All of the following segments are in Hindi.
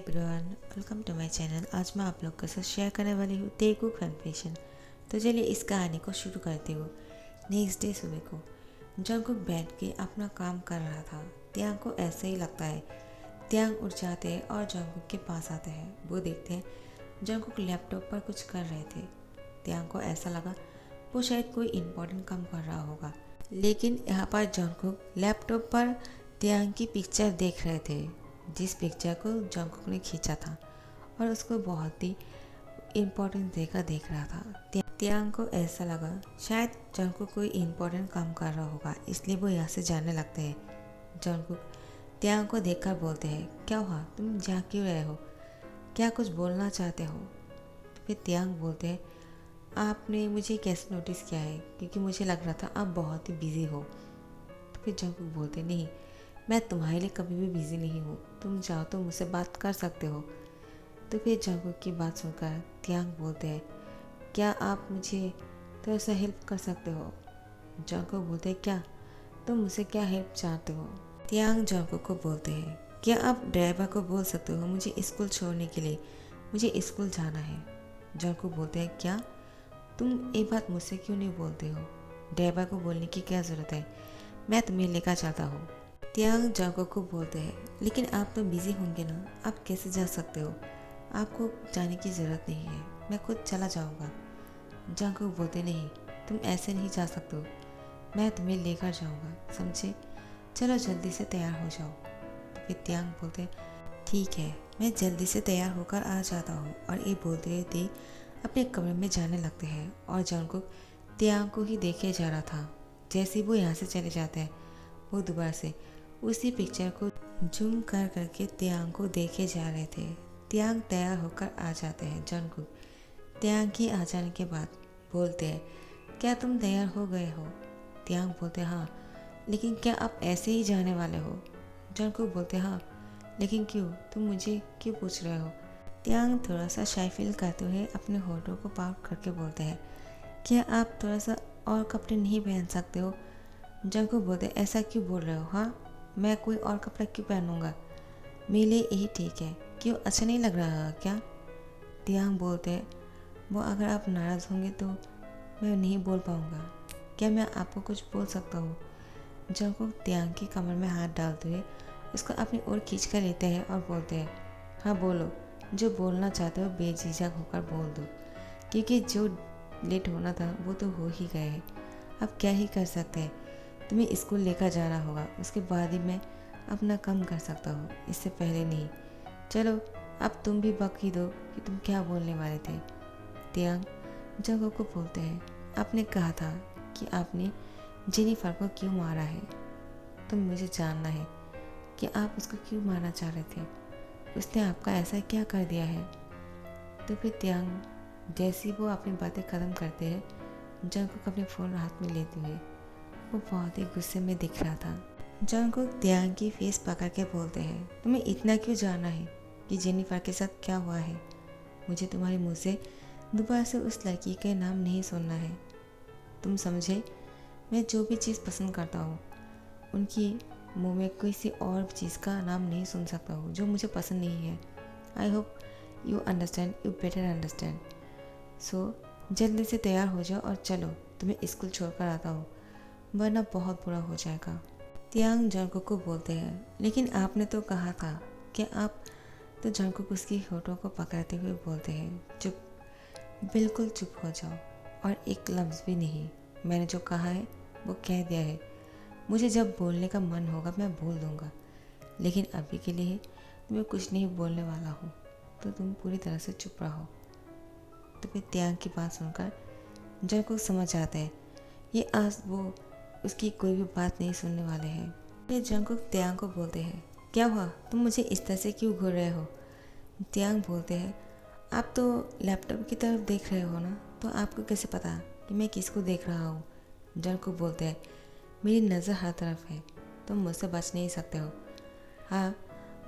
Everyone, welcome to my channel. आज मैं आप लोग के साथ शेयर करने वाली हूँ तेगु कन्फेशन। तो चलिए इस कहानी को शुरू करती हूँ। नेक्स्ट डे सुबह को जंगकुक बैठ के अपना काम कर रहा था। त्यांग को ऐसे ही लगता है। त्यांग उठ जाते हैं और जंगकुक के पास आते हैं। वो देखते हैं जंगकुक लैपटॉप पर कुछ कर रहे थे। त्यांग को ऐसा लगा वो शायद कोई इम्पोर्टेंट काम कर रहा होगा, लेकिन यहाँ पर जंगकुक लैपटॉप पर त्यांग की पिक्चर देख रहे थे, जिस पिक्चर को जंगकुक ने खींचा था और उसको बहुत ही इम्पोर्टेंट देकर देख रहा था। त्यांग को ऐसा लगा शायद जंगकुक कोई इम्पोर्टेंट काम कर रहा होगा, इसलिए वो यहाँ से जाने लगते हैं। जंगकुक त्यांग को देखकर बोलते हैं, क्या हुआ, तुम जा क्यों रहे हो, क्या कुछ बोलना चाहते हो? तो फिर त्यांग बोलते हैं, आपने मुझे कैसे नोटिस किया है, क्योंकि मुझे लग रहा था आप बहुत ही बिजी हो। तो फिर जंगकुक बोलते, नहीं, मैं तुम्हारे लिए कभी भी बिजी नहीं हूँ, तुम चाहो तो मुझसे बात कर सकते हो। तो फिर जंगकुक की बात सुनकर त्यांग बोलते हैं, क्या आप मुझे थोड़ा सा हेल्प कर सकते हो? जंगकुक बोलते हैं, क्या तुम मुझसे क्या हेल्प चाहते हो? त्यांग जंगकुक को बोलते हैं, क्या आप ड्राइवर को बोल सकते हो मुझे स्कूल छोड़ने के लिए, मुझे स्कूल जाना है। जंगकुक बोलते हैं, क्या तुम ये बात मुझसे क्यों नहीं बोलते हो? ड्राइवर को बोलने की क्या ज़रूरत है, मैं तुम्हें लेकर जाता हूँ। त्यांग जंगकुक को बोलते हैं, लेकिन आप तो बिजी होंगे ना, आप कैसे जा सकते हो, आपको जाने की ज़रूरत नहीं है, मैं खुद चला जाऊँगा। जंगकुक बोलते, नहीं, तुम ऐसे नहीं जा सकते हो, मैं तुम्हें लेकर जाऊँगा, समझे, चलो जल्दी से तैयार हो जाओ। तो फिर त्यांग बोलते, ठीक है, मैं जल्दी से तैयार होकर आ जाता हूँ। और ये बोलते हुए ते अपने कमरे में जाने लगते हैं और जंगकुक त्यांग को ही देखे जा रहा था। जैसे वो यहाँ से चले जाते हैं, वो दोबारा से उसी पिक्चर को जूम कर करके त्यांग को देखे जा रहे थे। त्यांग तैयार होकर आ जाते हैं। जंगकुक त्यांग के आ जाने के बाद बोलते हैं, क्या तुम तैयार हो गए हो? त्यांग बोलते, हाँ, लेकिन क्या आप ऐसे ही जाने वाले हो? जंगकुक बोलते, हाँ, लेकिन क्यों, तुम मुझे क्यों पूछ रहे हो? त्यांग थोड़ा सा शाय फील करते हुए अपने होठों को पाउट करके बोलते हैं, क्या आप थोड़ा सा और कपड़े नहीं पहन सकते हो? जंगकुक बोलते, ऐसा क्यों बोल रहे हो? हाँ, मैं कोई और कपड़ा क्यों पहनूंगा, मेरे लिए यही ठीक है, क्यों अच्छा नहीं लग रहा क्या? त्यांग बोलते, वो अगर आप नाराज़ होंगे तो मैं नहीं बोल पाऊँगा, क्या मैं आपको कुछ बोल सकता हूँ? जंगकुक त्यांग की कमर में हाथ डालते हुए उसको अपनी ओर खींच कर लेते हैं और बोलते हैं, हाँ बोलो, जो बोलना चाहते हो बेझिझक होकर बोल दो, क्योंकि जो लेट होना था वो तो हो ही गए है, अब क्या ही कर सकते हैं, तुम्हें स्कूल लेकर जाना होगा, उसके बाद ही मैं अपना काम कर सकता हूँ, इससे पहले नहीं। चलो अब तुम भी बक ही दो कि तुम क्या बोलने वाले थे। त्यांग जंगकुक को बोलते हैं, आपने कहा था कि आपने जेनिफर को क्यों मारा है, तो मुझे जानना है कि आप उसको क्यों मारना चाह रहे थे, उसने आपका ऐसा क्या कर दिया है? तो फिर त्यांग जैसे ही वो अपनी बातें ख़त्म करते हैं, जंगकुक अपने फ़ोन हाथ में लेते हुए वो बहुत ही गुस्से में दिख रहा था। जंगकुक त्यांग की फेस पकड़ के बोलते हैं, तुम्हें इतना क्यों जानना है कि जेनिफर के साथ क्या हुआ है? मुझे तुम्हारे मुंह से दोबारा से उस लड़की के नाम नहीं सुनना है, तुम समझे? मैं जो भी चीज़ पसंद करता हूँ उनकी मुंह में किसी और चीज़ का नाम नहीं सुन सकता हूँ जो मुझे पसंद नहीं है। I hope you understand, you better understand. So जल्दी से तैयार हो जाओ और चलो, तुम्हें स्कूल छोड़कर आता हूँ, वरना बहुत बुरा हो जाएगा। त्यांग जंगकुक को बोलते हैं, लेकिन आपने तो कहा था कि आप, तो जंगकुक उसकी होठों को पकड़ते हुए बोलते हैं, चुप, बिल्कुल चुप हो जाओ और एक लफ्ज़ भी नहीं, मैंने जो कहा है वो कह दिया है, मुझे जब बोलने का मन होगा मैं बोल दूँगा, लेकिन अभी के लिए मैं कुछ नहीं बोलने वाला हूँ, तो तुम पूरी तरह से चुप रहो। तो फिर त्यांग की बात सुनकर जंगकुक समझ जाते हैं ये आज वो उसकी कोई भी बात नहीं सुनने वाले हैं। फिर जंगकुक त्यांग को बोलते हैं, क्या हुआ, तुम मुझे इस तरह से क्यों घूर रहे हो? त्यांग बोलते हैं, आप तो लैपटॉप की तरफ देख रहे हो ना, तो आपको कैसे पता कि मैं किसको देख रहा हूँ? जंगकुक बोलते हैं, मेरी नज़र हर तरफ है, तुम मुझसे बच नहीं सकते हो। हाँ,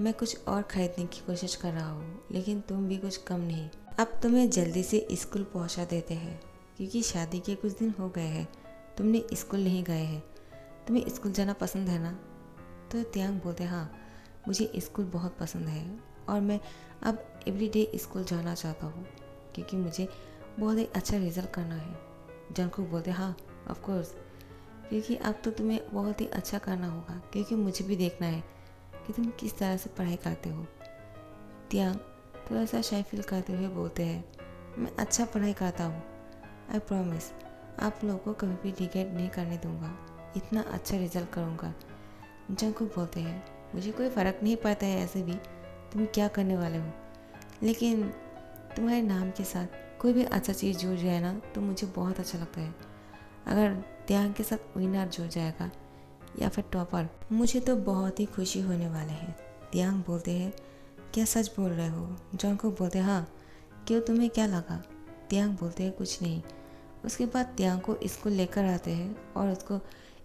मैं कुछ और ख़रीदने की कोशिश कर रहा हूँ, लेकिन तुम भी कुछ कम नहीं। अब तुम्हें जल्दी से स्कूल पहुँचा देते हैं, क्योंकि शादी के कुछ दिन हो गए हैं, तुमने स्कूल नहीं गए हैं, तुम्हें स्कूल जाना पसंद है ना? तो त्यांग बोलते, हाँ, मुझे स्कूल बहुत पसंद है, और मैं अब एवरीडे स्कूल जाना चाहता हूँ क्योंकि मुझे बहुत ही अच्छा रिजल्ट करना है। जंगकुक बोलते हाँ ऑफ कोर्स, क्योंकि अब तो तुम्हें बहुत ही अच्छा करना होगा, क्योंकि मुझे भी देखना है कि तुम किस तरह से पढ़ाई करते हो। तियांग थोड़ा सा शाय फील करते हुए बोलते हैं, मैं अच्छा पढ़ाई करता हूँ, आई प्रॉमिस आप लोगों को कभी भी रिग्रेट नहीं करने दूंगा, इतना अच्छा रिजल्ट करूँगा। जंगकुक बोलते हैं, मुझे कोई फ़र्क नहीं पड़ता है ऐसे भी तुम क्या करने वाले हो, लेकिन तुम्हारे नाम के साथ कोई भी अच्छा चीज़ जुड़ जाए ना तो मुझे बहुत अच्छा लगता है। अगर तियांग के साथ विनर जुड़ जाएगा या फिर टॉपर, मुझे तो बहुत ही खुशी होने वाले है। तियांग बोलते हैं, क्या सच बोल रहे हो? जंगकुक बोलते हैं हाँ, क्यों तुम्हें क्या लगा? तियांग बोलते हैं कुछ नहीं। उसके बाद तियांग को स्कूल लेकर आते हैं और उसको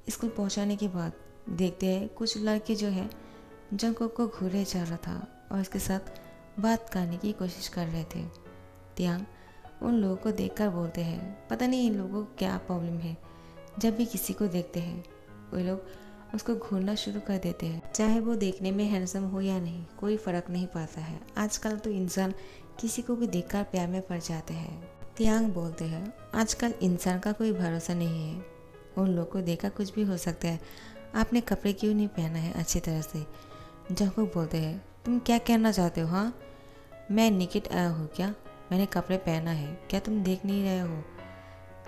स्कूल पहुंचाने के बाद देखते हैं कुछ लड़के जो है जंगकुक को घूरे जा रहा था और उसके साथ बात करने की कोशिश कर रहे थे। तियांग उन लोगों को देखकर बोलते हैं, पता नहीं इन लोगों को क्या प्रॉब्लम है, जब भी किसी को देखते हैं वे लोग उसको घूरना शुरू कर देते हैं, चाहे वो देखने में हैंडसम हो या नहीं, कोई फ़र्क नहीं पड़ता है। आजकल तो इंसान किसी को भी देखकर प्यार में पड़ जाते हैं। तियांग बोलते हैं, आजकल इंसान का कोई भरोसा नहीं है, उन लोगों को देखकर कुछ भी हो सकता है, आपने कपड़े क्यों नहीं पहना है अच्छी तरह से? जंगकुक बोलते हैं, तुम क्या कहना चाहते हो? हाँ, मैं निकट आया हूँ क्या? मैंने कपड़े पहना है, क्या तुम देख नहीं रहे हो?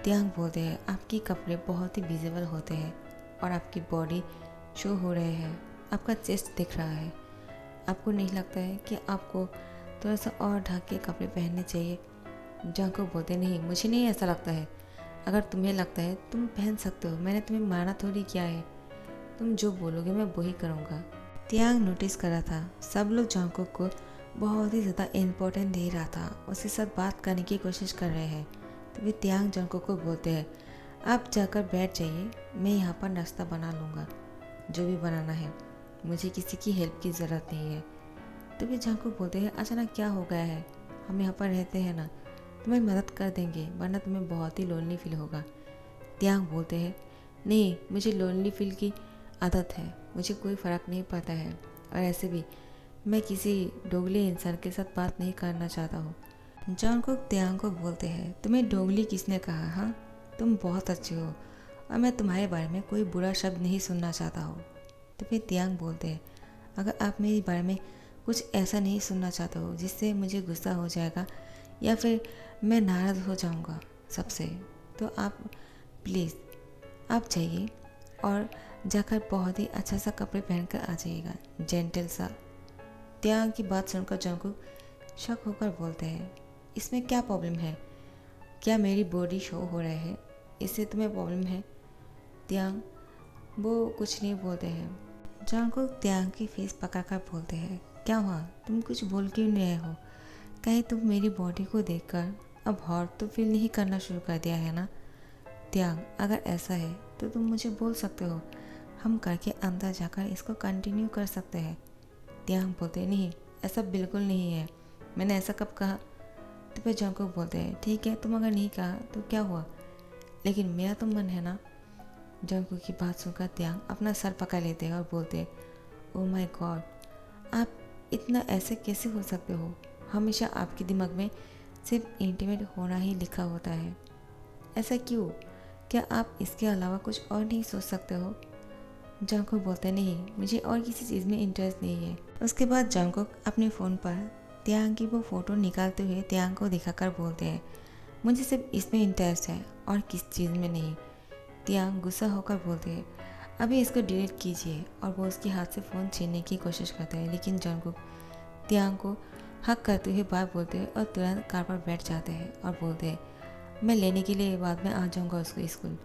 तियांग बोलते हैं, आपके कपड़े बहुत ही विजिबल होते हैं और आपकी बॉडी शो हो रहे हैं, आपका चेस्ट दिख रहा है, आपको नहीं लगता है कि आपको थोड़ा सा और ढक के कपड़े पहनने चाहिए? जंगकुक बोलते नहीं, मुझे नहीं ऐसा लगता है, अगर तुम्हें लगता है तुम पहन सकते हो, मैंने तुम्हें माना थोड़ी किया है, तुम जो बोलोगे मैं वही करूँगा। तियांग नोटिस करा था सब लोग जंगकुक को बहुत ही ज़्यादा इम्पोर्टेंट दे रहा था, उसके साथ बात करने की कोशिश कर रहे हैं। तो वे तियांग जंगकुक को बोलते हैं, आप जाकर बैठ जाइए, मैं यहाँ पर नाश्ता बना लूँगा, जो भी बनाना है, मुझे किसी की हेल्प की ज़रूरत नहीं है। तो वे जंगकुक बोलते हैं, अचानक क्या हो गया है, हम यहाँ पर रहते हैं ना, तुम्हें मदद कर देंगे, वरना तुम्हें बहुत ही लोनली फील होगा। तियांग बोलते हैं, नहीं मुझे लोनली फील की आदत है, मुझे कोई फ़र्क नहीं पड़ता है, और ऐसे भी मैं किसी डोगली इंसान के साथ बात नहीं करना चाहता हूँ। जंगकुक तियांग को बोलते हैं, तुम्हें डोगली किसने कहा? हाँ, तुम बहुत अच्छे हो और मैं तुम्हारे बारे में कोई बुरा शब्द नहीं सुनना चाहता हूँ। तो फिर तियांग बोलते हैं, अगर आप मेरे बारे में कुछ ऐसा नहीं सुनना चाहते हो जिससे मुझे गुस्सा हो जाएगा या फिर मैं नाराज़ हो जाऊँगा सबसे, तो आप प्लीज़ आप जाइए और जाकर बहुत ही अच्छा सा कपड़े पहन कर आ जाइएगा, जेंटल सा। तियांग की बात सुनकर जंगकुक शक होकर बोलते हैं, इसमें क्या प्रॉब्लम है? क्या मेरी बॉडी शो हो रहा है, इससे तुम्हें प्रॉब्लम है? तियांग वो कुछ नहीं बोलते हैं। जंगकुक तियांग की फेस पकड़कर बोलते हैं, क्या हुआ, तुम कुछ बोल क्यों नहीं रहे हो? कहीं तुम मेरी बॉडी को देखकर अब हॉट तो फील नहीं करना शुरू कर दिया है ना? तियांग, अगर ऐसा है तो तुम मुझे बोल सकते हो, हम करके अंदर जाकर इसको कंटिन्यू कर सकते हैं। तियांग बोलते नहीं, ऐसा बिल्कुल नहीं है, मैंने ऐसा कब कहा? तो फिर जंगकुक बोलते हैं, ठीक है तुम अगर नहीं कहा तो क्या हुआ, लेकिन मेरा तो मन है ना। जंगकुक की बात सुनकर तियांग अपना सर पकड़ लेते हैं और बोलते हैं, ओह माय गॉड, आप इतना ऐसे कैसे हो सकते हो? हमेशा आपके दिमाग में सिर्फ इंटीमेट होना ही लिखा होता है, ऐसा क्यों? क्या आप इसके अलावा कुछ और नहीं सोच सकते हो? जंगकुक बोलते नहीं, मुझे और किसी चीज़ में इंटरेस्ट नहीं है। उसके बाद जंगकुक अपने फ़ोन पर तियांग की वो फ़ोटो निकालते हुए तियांग को दिखाकर बोलते हैं, मुझे सिर्फ इसमें इंटरेस्ट है और किस चीज़ में नहीं। तियांग गुस्सा होकर बोलते हैं, अभी इसको डिलीट कीजिए, और वो उसके हाथ से फ़ोन छीनने की कोशिश करते हैं, लेकिन जंगकुक तियांग को हक करते हुए बात बोलते हैं और तुरंत कार पर बैठ जाते हैं और बोलते हैं, मैं लेने के लिए बाद में आ जाऊँगा उसको स्कूल,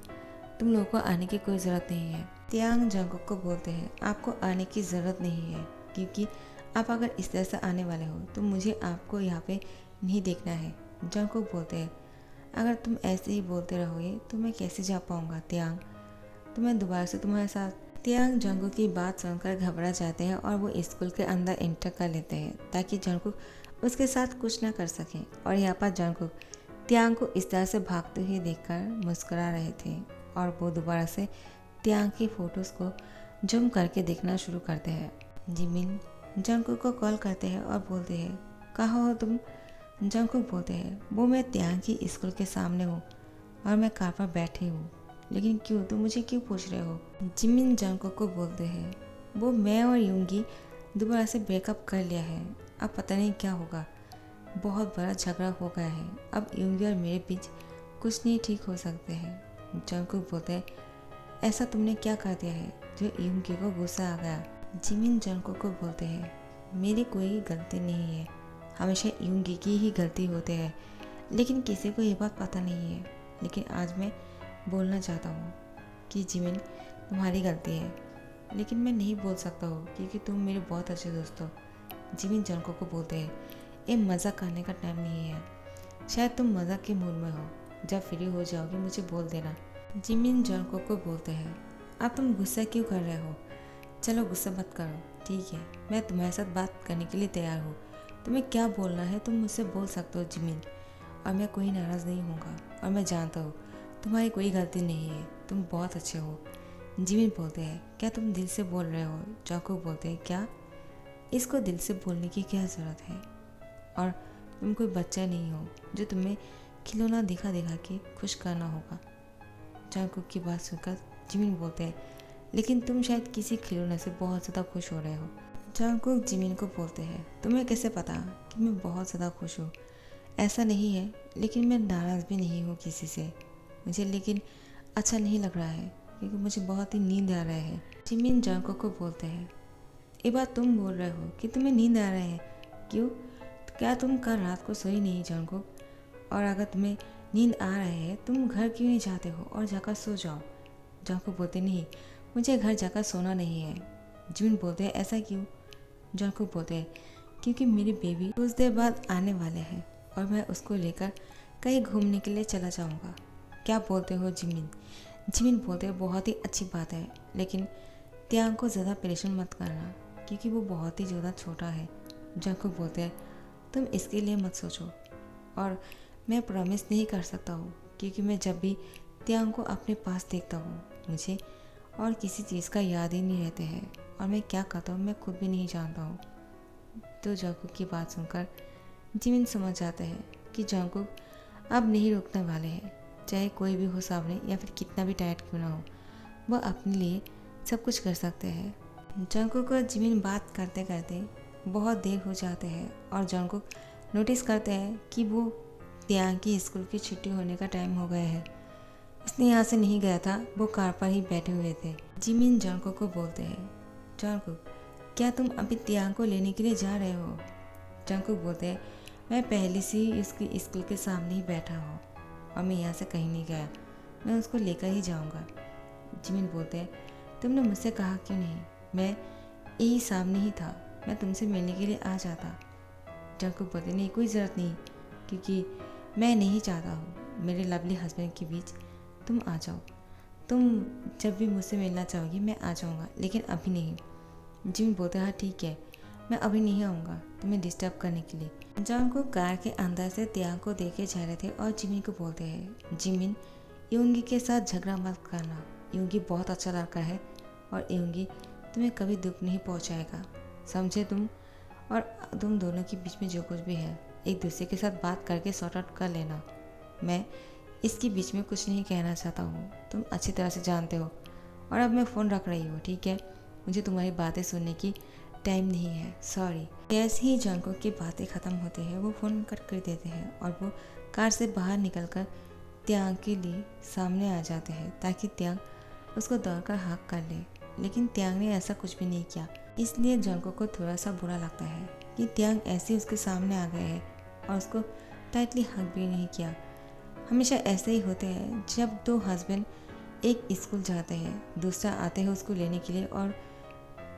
तुम लोगों को आने की कोई ज़रूरत नहीं है। तियांग जंगकुक को बोलते हैं, आपको आने की ज़रूरत नहीं है, क्योंकि आप अगर इस तरह से आने वाले हो तो मुझे आपको यहाँ पे नहीं देखना है। जंगकुक बोलते हैं, अगर तुम ऐसे ही बोलते रहोगे तो मैं कैसे जा पाऊँगा तियांग, तो मैं दोबारा से तुम्हारे साथ। तियांग जंगकुक की बात सुनकर घबरा जाते हैं और वो स्कूल के अंदर एंटर कर लेते हैं ताकि जंगकुक उसके साथ कुछ ना कर सकें। और यहाँ पर जंगकुक तियांग को इस तरह से भागते हुए देखकर मुस्कुरा रहे थे और वो दोबारा से तियांग की फ़ोटोज़ को जूम करके देखना शुरू करते हैं। जिमिन जंगकुक को कॉल करते हैं और बोलते हैं, कहाँ हो तुम? जंगकुक बोलते हैं, वो मैं त्यांग की स्कूल के सामने हूँ और मैं कार पर बैठी हूँ। लेकिन क्यों, तुम मुझे क्यों पूछ रहे हो? जिमिन जंगकुक को बोलते हैं, वो मैं और यूंगी दोबारा से ब्रेकअप कर लिया है, अब पता नहीं क्या होगा। बहुत बड़ा झगड़ा हो गया है, अब यूंगी और मेरे बीच कुछ नहीं ठीक हो सकते हैं। जंगकुक बोलते हैं, ऐसा तुमने क्या कर दिया है जो यूंगी को गुस्सा आ गया? जिमिन जंगकुक को बोलते हैं, मेरी कोई गलती नहीं है, हमेशा यूंगी की ही गलती होती है, लेकिन किसी को ये बात पता नहीं है। लेकिन आज मैं बोलना चाहता हूँ कि जिमिन तुम्हारी गलती है, लेकिन मैं नहीं बोल सकता हूँ क्योंकि तुम मेरे बहुत अच्छे दोस्त हो। जिमिन जंगकुक को बोलते हैं, ये मज़ाक करने का टाइम नहीं है, शायद तुम मज़ाक के मूड में हो, जब फ्री हो जाओगे मुझे बोल देना। जिमिन जंगकुक को बोलते हैं, अब तुम गुस्सा क्यों कर रहे हो? चलो गुस्सा मत करो, ठीक है, मैं तुम्हारे साथ बात करने के लिए तैयार हूँ। तुम्हें क्या बोलना है तुम मुझसे बोल सकते हो जिमिन, और मैं कोई नाराज़ नहीं होऊंगा। और मैं जानता हूँ तुम्हारी कोई गलती नहीं है, तुम बहुत अच्छे हो। जिमिन बोलते हैं, क्या तुम दिल से बोल रहे हो? जंगकुक बोलते हैं, क्या इसको दिल से बोलने की क्या ज़रूरत है? और तुम कोई बच्चा नहीं हो जो तुम्हें खिलौना दिखा दिखा के खुश करना होगा। जंगकुक की बात सुनकर जिमिन बोलते हैं, लेकिन तुम शायद किसी खिलौने से बहुत ज़्यादा खुश हो रहे हो। जंगकुक जिमिन को बोलते हैं, तुम्हें कैसे पता कि मैं बहुत ज़्यादा खुश हूँ? ऐसा नहीं है, लेकिन मैं नाराज़ भी नहीं हूँ किसी से, मुझे लेकिन अच्छा नहीं लग रहा है क्योंकि मुझे बहुत ही नींद आ रहा है। जिमिन जंगकुक को बोलते हैं, ये बात तुम बोल रहे हो कि तुम्हें नींद आ रहा है, क्यों? क्या तुम कल रात को सोई नहीं जंगकुक? और अगर तुम्हें नींद आ रहा है तुम घर क्यों नहीं जाते हो और जाकर सो जाओ? जंगकुक बोलते, नहीं, मुझे घर जाकर सोना नहीं है। जिमिन बोलते हैं, ऐसा क्यों? जंगकुक बोलते हैं, क्योंकि मेरी बेबी कुछ देर बाद आने वाले हैं और मैं उसको लेकर कहीं घूमने के लिए चला जाऊंगा। क्या बोलते हो जिमिन? जिमिन बोलते हैं, बहुत ही अच्छी बात है, लेकिन त्यांग को ज़्यादा परेशान मत करना क्योंकि वो बहुत ही ज़्यादा छोटा है। जंगकुक बोलते हैं, तुम इसके लिए मत सोचो, और मैं प्रॉमिस नहीं कर सकता हूँ क्योंकि मैं जब भी त्यांग को अपने पास देखता हूँ मुझे और किसी चीज़ का याद ही नहीं रहते हैं, और मैं क्या करता हूँ मैं खुद भी नहीं जानता हूँ। तो जंगकुक की बात सुनकर जिमिन समझ जाते हैं कि जंगकुक अब नहीं रुकने वाले हैं, चाहे कोई भी हो सामने या फिर कितना भी टाइट क्यों ना हो, वह अपने लिए सब कुछ कर सकते हैं। जंगकुक और जिमिन बात करते करते बहुत देर हो जाते हैं और जंगकुक नोटिस करते हैं कि वो त्यांग की स्कूल की छुट्टी होने का टाइम हो गया है। उसने यहाँ से नहीं गया था, वो कार पर ही बैठे हुए थे। जिमिन जंगकुक को बोलते हैं, जंगकुक, क्या तुम अभी त्यांग को लेने के लिए जा रहे हो? जंगकुक बोलते हैं, मैं पहले से ही उसकी स्कूल के सामने ही बैठा हूँ और मैं यहाँ से कहीं नहीं गया, मैं उसको लेकर ही जाऊँगा। जिमिन बोलते हैं, तुमने मुझसे कहा क्यों नहीं? मैं यही सामने ही था, मैं तुमसे मिलने के लिए आ जाता। जंगकुक बोलते, नहीं, कोई ज़रूरत नहीं, क्योंकि मैं नहीं चाहता हूँ मेरे लवली हस्बैंड के बीच तुम आ जाओ। तुम जब भी मुझसे मिलना चाहोगी मैं आ जाऊँगा, लेकिन अभी नहीं। जिमिन बोलते, हाँ ठीक है, मैं अभी नहीं आऊँगा तुम्हें डिस्टर्ब करने के लिए। जंगकुक कार के अंदर से त्यांग को देखे जा रहे थे और जिमिन को बोलते हैं, जिमिन, यूंगी के साथ झगड़ा मत करना, यूंगी बहुत अच्छा लड़का है और यूंगी तुम्हें कभी दुख नहीं पहुंचाएगा, समझे तुम? और तुम दोनों के बीच में जो कुछ भी है एक दूसरे के साथ बात करके सॉर्ट आउट कर लेना। मैं इसके बीच में कुछ नहीं कहना चाहता हूँ, तुम अच्छी तरह से जानते हो। और अब मैं फ़ोन रख रही हूँ, ठीक है, मुझे तुम्हारी बातें सुनने की टाइम नहीं है, सॉरी। जैसे ही जंगकुक की बातें ख़त्म होती है वो फ़ोन कट कर देते हैं और वो कार से बाहर निकलकर त्यांग के लिए सामने आ जाते हैं ताकि त्यांग उसको दौड़कर हाँक कर ले, लेकिन त्यांग ने ऐसा कुछ भी नहीं किया। इसलिए जंगकुक को थोड़ा सा बुरा लगता है कि त्यांग ऐसे उसके सामने आ गए हैं और उसको टाइटली हक भी नहीं किया। हमेशा ऐसे ही होते हैं, जब दो हस्बैंड एक स्कूल जाते हैं, दूसरा आते हैं उसको लेने के लिए और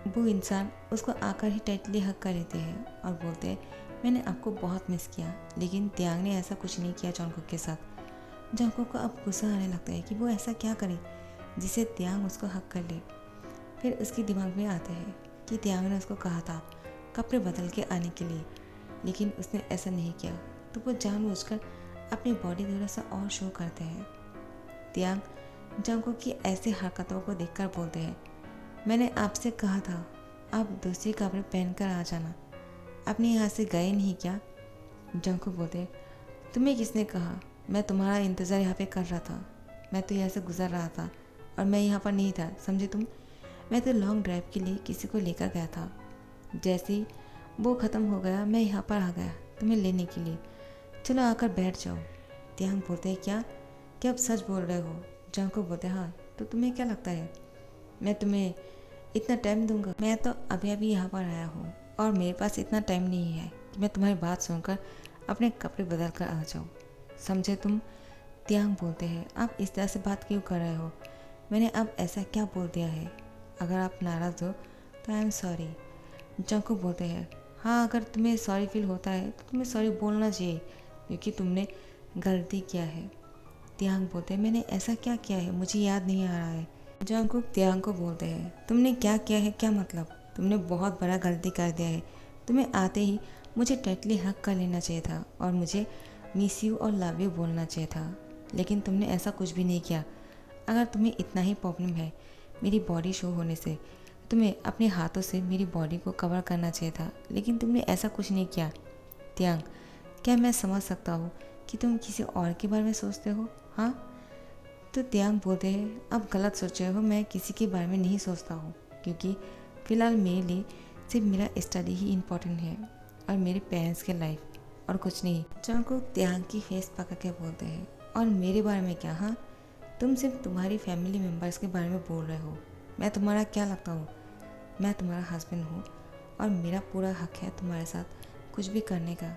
वो इंसान उसको आकर ही टाइटली हक कर लेते हैं और बोलते हैं, मैंने आपको बहुत मिस किया। लेकिन त्यांग ने ऐसा कुछ नहीं किया जंगकुक के साथ। जंगकुक को अब गुस्सा आने लगता है कि वो ऐसा क्या करे जिससे त्यांग उसको हक कर ले। फिर उसके दिमाग में आता है कि त्यांग ने उसको कहा था कपड़े बदल के आने के लिए, लेकिन उसने ऐसा नहीं किया, तो वो जानबूझकर अपनी बॉडी थोड़ा सा और शो करते हैं। त्यांग जंगकुक की ऐसी हरकतों को देखकर बोलते हैं, मैंने आपसे कहा था आप दूसरे कपड़े पहन कर आ जाना। अपने यहाँ से गए नहीं क्या? जंगकुक बोलते, तुम्हें किसने कहा? मैं तुम्हारा इंतज़ार यहाँ पे कर रहा था। मैं तो यहाँ से गुजर रहा था और मैं यहाँ पर नहीं था, समझे तुम? मैं तो लॉन्ग ड्राइव के लिए किसी को लेकर गया था। जैसे ही वो ख़त्म हो गया मैं यहाँ पर आ गया तुम्हें लेने के लिए। चलो आकर बैठ जाओ। त्यांग बोलते हैं, क्या आप सच बोल रहे हो? जंगकुक बोलते हैं, हाँ। तो तुम्हें क्या लगता है मैं तुम्हें इतना टाइम दूंगा? मैं तो अभी अभी यहाँ पर आया हूँ और मेरे पास इतना टाइम नहीं है कि मैं तुम्हारी बात सुनकर अपने कपड़े बदल कर आ जाऊँ, समझे तुम? त्यांग बोलते हैं, आप इस तरह से बात क्यों कर रहे हो? मैंने अब ऐसा क्या बोल दिया है? अगर आप नाराज़ हो तो आई एम सॉरी। जंगकुक बोलते हैं, हाँ अगर तुम्हें सॉरी फील होता है तो तुम्हें सॉरी बोलना चाहिए क्योंकि तुमने गलती किया है। त्यांग बोलते हैं, मैंने ऐसा क्या किया है? मुझे याद नहीं आ रहा है। जंगकुक त्यांग को बोलते हैं, तुमने क्या किया है? क्या मतलब? तुमने बहुत बड़ा गलती कर दिया है। तुम्हें आते ही मुझे टाइटली हक कर लेना चाहिए था और मुझे मिस यू और लव यू बोलना चाहिए था, लेकिन तुमने ऐसा कुछ भी नहीं किया। अगर तुम्हें इतना ही प्रॉब्लम है मेरी बॉडी शो होने से, तुम्हें अपने हाथों से मेरी बॉडी को कवर करना चाहिए था, लेकिन तुमने ऐसा कुछ नहीं किया। त्यांग, क्या मैं समझ सकता हूँ कि तुम किसी और के बारे में सोचते हो? हाँ। तो त्यांग बोलते हैं, अब गलत सोच रहे हो, मैं किसी के बारे में नहीं सोचता हूँ क्योंकि फ़िलहाल मेरे लिए सिर्फ मेरा स्टडी ही इम्पोर्टेंट है और मेरे पेरेंट्स के लाइफ और कुछ नहीं। जंगकुक त्यांग की फेस पकड़ के बोलते हैं, और मेरे बारे में क्या? हाँ, तुम सिर्फ तुम्हारी फैमिली मेम्बर्स के बारे में बोल रहे हो। मैं तुम्हारा क्या लगता हूँ? मैं तुम्हारा हस्बैंड हूँ और मेरा पूरा हक है तुम्हारे साथ कुछ भी करने का,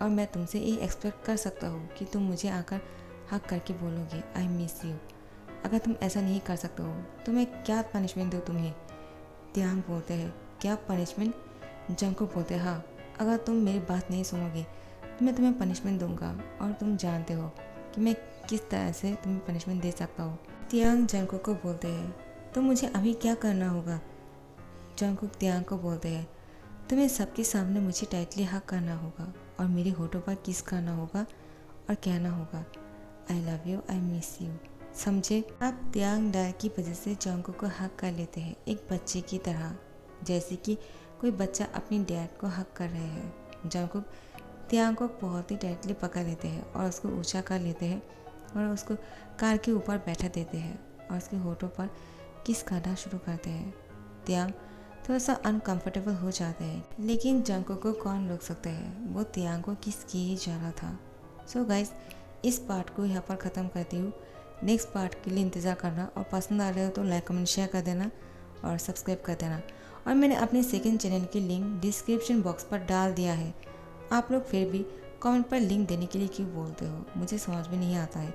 और मैं तुमसे ये एक्सपेक्ट कर सकता हूँ कि तुम मुझे आकर हक करके बोलोगे आई मिस यू। अगर तुम ऐसा नहीं कर सकते हो तो मैं क्या पनिशमेंट दूँ तुम्हें? त्यांग बोलते हैं, क्या पनिशमेंट? जंगकुक बोलते हैं, हाँ, अगर तुम मेरी बात नहीं सुनोगे तो मैं तुम्हें पनिशमेंट दूंगा और तुम जानते हो कि मैं किस तरह से तुम्हें पनिशमेंट दे सकता हूँ। त्यांग जंगकुक को बोलते हैं, तो मुझे अभी क्या करना होगा? जंगकुक त्यांग को बोलते हैं, तुम्हें सबके सामने मुझे टाइटली हक करना होगा और मेरे होठों पर किस करना होगा और कहना होगा I love you, I miss you, समझे? आप त्यांग डर की वजह से जंगकुक को हक कर लेते हैं एक बच्चे की तरह, जैसे कि कोई बच्चा अपनी डैड को हक कर रहे हैं। जंगकुक त्यांग को बहुत ही टाइटली पकड़ लेते हैं और उसको ऊंचा कर लेते हैं और उसको कार के ऊपर बैठा देते हैं और उसके होठों पर किस करना शुरू करते हैं। त्यांग थोड़ा सा अनकंफर्टेबल हो जाते हैं, लेकिन जंगकुक को कौन रोक सकता है? वो त्यांग को किस किए ही जा रहा था। सो गाइस, इस पार्ट को यहाँ पर ख़त्म करती हूँ। नेक्स्ट पार्ट के लिए इंतज़ार करना, और पसंद आ रहे हो तो लाइक कमेंट शेयर कर देना और सब्सक्राइब कर देना। और मैंने अपने सेकंड चैनल की लिंक डिस्क्रिप्शन बॉक्स पर डाल दिया है। आप लोग फिर भी कमेंट पर लिंक देने के लिए क्यों बोलते हो? मुझे समझ में नहीं आता है।